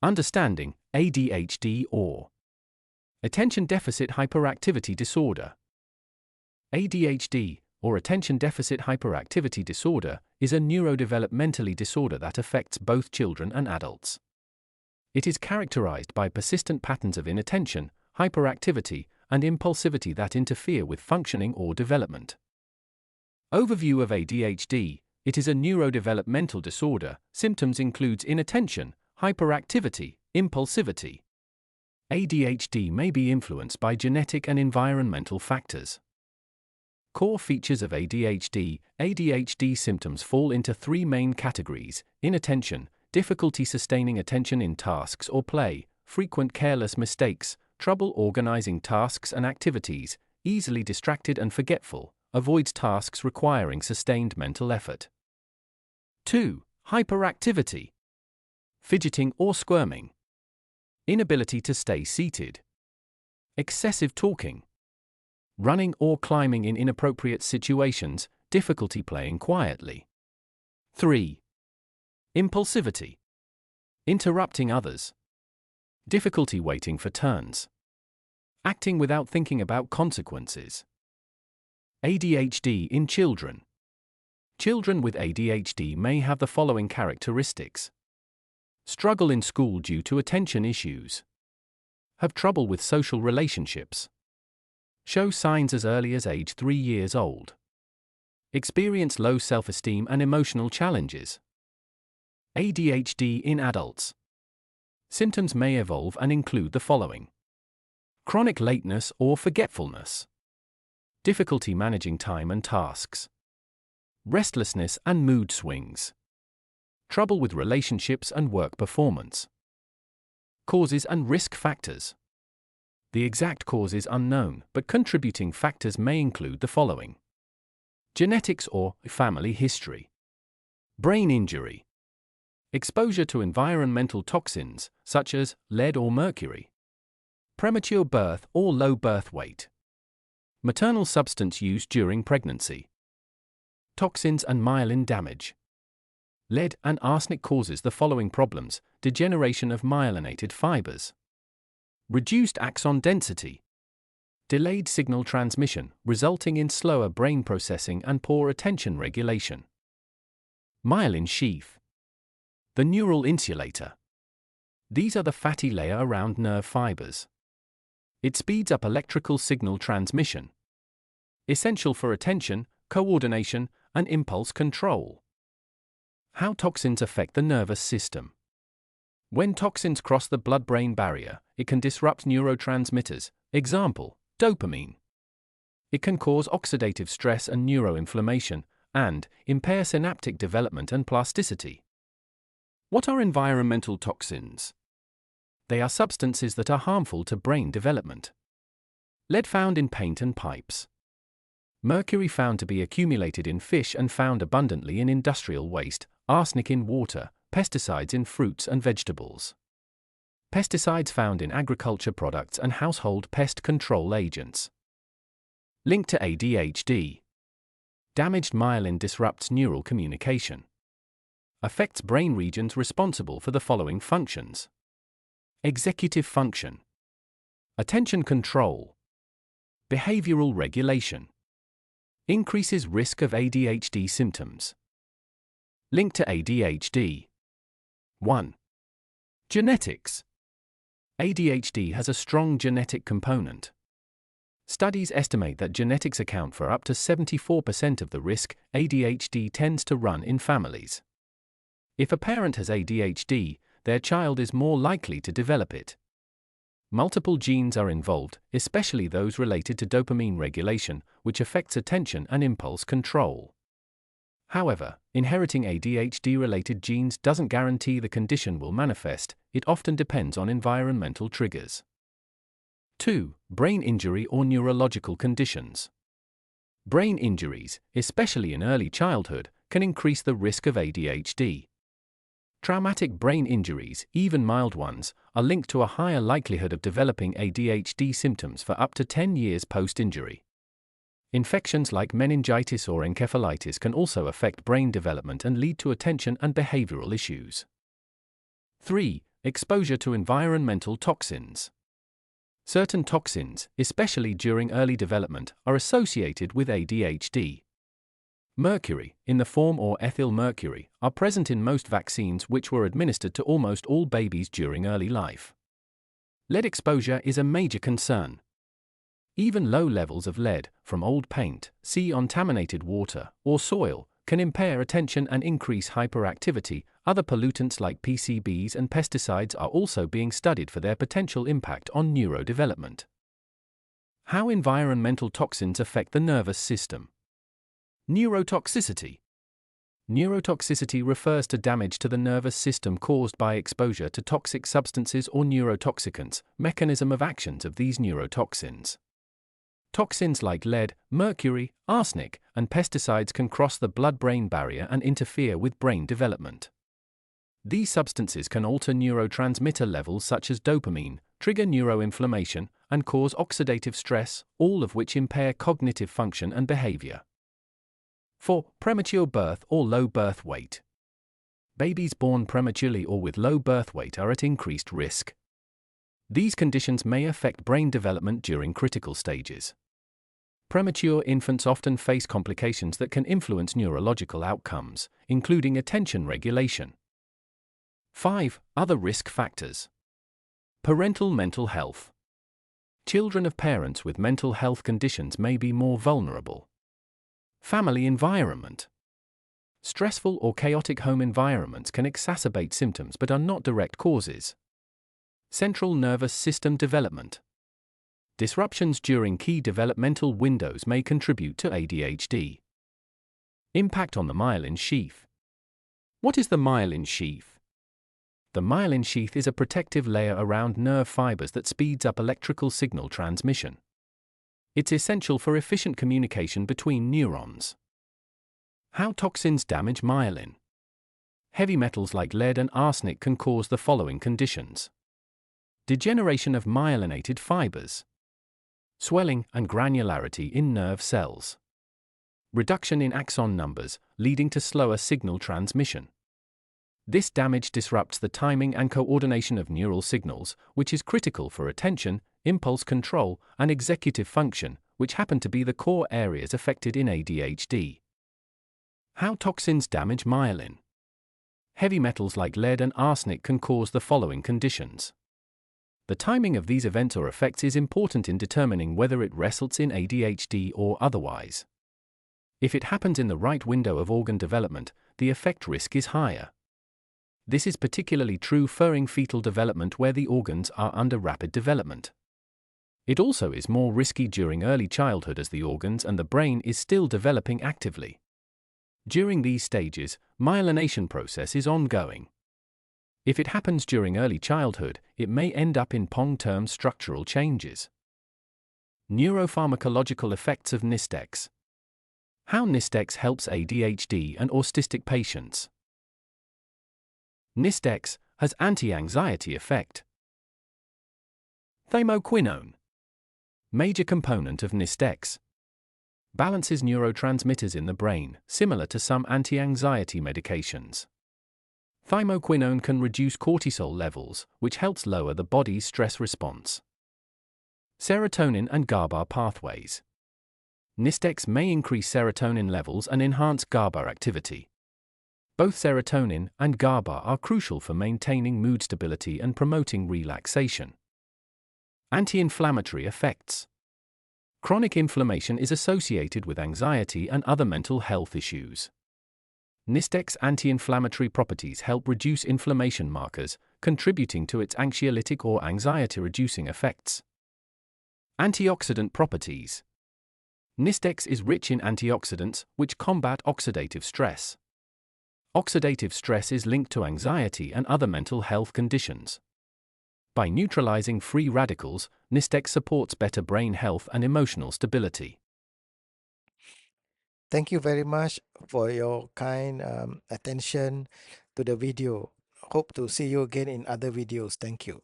Understanding ADHD or Attention Deficit Hyperactivity Disorder. ADHD, or Attention Deficit Hyperactivity Disorder, is a neurodevelopmentally disorder that affects both children and adults. It is characterized by persistent patterns of inattention, hyperactivity, and impulsivity that interfere with functioning or development. Overview of ADHD. It is a neurodevelopmental disorder. Symptoms include inattention, hyperactivity, impulsivity. ADHD may be influenced by genetic and environmental factors. Core features of ADHD. ADHD symptoms fall into three main categories: inattention, difficulty sustaining attention in tasks or play, frequent careless mistakes, trouble organizing tasks and activities, easily distracted and forgetful, avoids tasks requiring sustained mental effort. 2. Hyperactivity. Fidgeting or squirming. Inability to stay seated. Excessive talking. Running or climbing in inappropriate situations, difficulty playing quietly. 3. Impulsivity. Interrupting others. Difficulty waiting for turns. Acting without thinking about consequences. ADHD in children. Children with ADHD may have the following characteristics: struggle in school due to attention issues, have trouble with social relationships, show signs as early as age 3 years old, experience low self-esteem and emotional challenges. ADHD in adults. Symptoms may evolve and include the following: chronic lateness or forgetfulness, difficulty managing time and tasks, restlessness and mood swings, trouble with relationships and work performance. Causes and risk factors. The exact cause is unknown, but contributing factors may include the following: genetics or family history, brain injury, exposure to environmental toxins such as lead or mercury, premature birth or low birth weight, maternal substance use during pregnancy, toxins and myelin damage. Lead and arsenic causes the following problems: degeneration of myelinated fibers, reduced axon density, delayed signal transmission, resulting in slower brain processing and poor attention regulation. Myelin sheath. The neural insulator. These are the fatty layer around nerve fibers. It speeds up electrical signal transmission. Essential for attention, coordination, and impulse control. How toxins affect the nervous system. When toxins cross the blood-brain barrier, it can disrupt neurotransmitters, example, dopamine. It can cause oxidative stress and neuroinflammation, and impair synaptic development and plasticity. What are environmental toxins? They are substances that are harmful to brain development. Lead found in paint and pipes. Mercury found to be accumulated in fish and found abundantly in industrial waste, arsenic in water, pesticides in fruits and vegetables. Pesticides found in agriculture products and household pest control agents. Link to ADHD. Damaged myelin disrupts neural communication. Affects brain regions responsible for the following functions: executive function, attention control, behavioral regulation. Increases risk of ADHD symptoms. Link to ADHD. 1. Genetics. ADHD has a strong genetic component. Studies estimate that genetics account for up to 74% of the risk ADHD tends to run in families. If a parent has ADHD, their child is more likely to develop it. Multiple genes are involved, especially those related to dopamine regulation, which affects attention and impulse control. However, inheriting ADHD-related genes doesn't guarantee the condition will manifest. It often depends on environmental triggers. 2. Brain injury or neurological conditions. Brain injuries, especially in early childhood, can increase the risk of ADHD. Traumatic brain injuries, even mild ones, are linked to a higher likelihood of developing ADHD symptoms for up to 10 years post-injury. Infections like meningitis or encephalitis can also affect brain development and lead to attention and behavioral issues. 3. Exposure to environmental toxins. Certain toxins, especially during early development, are associated with ADHD. Mercury, in the form or ethyl mercury, are present in most vaccines which were administered to almost all babies during early life. Lead exposure is a major concern. Even low levels of lead, from old paint, contaminated water, or soil, can impair attention and increase hyperactivity. Other pollutants like PCBs and pesticides are also being studied for their potential impact on neurodevelopment. How environmental toxins affect the nervous system. Neurotoxicity. Neurotoxicity refers to damage to the nervous system caused by exposure to toxic substances or neurotoxicants. Mechanism of actions of these neurotoxins. Toxins like lead, mercury, arsenic, and pesticides can cross the blood-brain barrier and interfere with brain development. These substances can alter neurotransmitter levels such as dopamine, trigger neuroinflammation, and cause oxidative stress, all of which impair cognitive function and behavior. 4. Premature birth or low birth weight. Babies born prematurely or with low birth weight are at increased risk. These conditions may affect brain development during critical stages. Premature infants often face complications that can influence neurological outcomes, including attention regulation. 5. Other risk factors. Parental mental health. Children of parents with mental health conditions may be more vulnerable. Family environment. Stressful or chaotic home environments can exacerbate symptoms but are not direct causes. Central nervous system development. Disruptions during key developmental windows may contribute to ADHD. Impact on the myelin sheath. What is the myelin sheath? The myelin sheath is a protective layer around nerve fibers that speeds up electrical signal transmission. It's essential for efficient communication between neurons. How toxins damage myelin. Heavy metals like lead and arsenic can cause the following conditions. Degeneration of myelinated fibers. Swelling and granularity in nerve cells. Reduction in axon numbers, leading to slower signal transmission. This damage disrupts the timing and coordination of neural signals, which is critical for attention, impulse control, and executive function, which happen to be the core areas affected in ADHD. How toxins damage myelin. Heavy metals like lead and arsenic can cause the following conditions. The timing of these events or effects is important in determining whether it results in ADHD or otherwise. If it happens in the right window of organ development, the effect risk is higher. This is particularly true during fetal development where the organs are under rapid development. It also is more risky during early childhood as the organs and the brain is still developing actively. During these stages, myelination process is ongoing. If it happens during early childhood, it may end up in long-term structural changes. Neuropharmacological effects of Nisstex. How Nisstex helps ADHD and autistic patients. Nisstex has anti-anxiety effect. Thymoquinone. Major component of Nisstex. Balances neurotransmitters in the brain, similar to some anti-anxiety medications. Thymoquinone can reduce cortisol levels, which helps lower the body's stress response. Serotonin and GABA pathways. Nisstex may increase serotonin levels and enhance GABA activity. Both serotonin and GABA are crucial for maintaining mood stability and promoting relaxation. Anti-inflammatory effects. Chronic inflammation is associated with anxiety and other mental health issues. Nisstex anti-inflammatory properties help reduce inflammation markers, contributing to its anxiolytic or anxiety-reducing effects. Antioxidant properties. Nisstex is rich in antioxidants, which combat oxidative stress. Oxidative stress is linked to anxiety and other mental health conditions. By neutralizing free radicals, Nisstex supports better brain health and emotional stability. Thank you very much for your kind attention to the video. Hope to see you again in other videos. Thank you.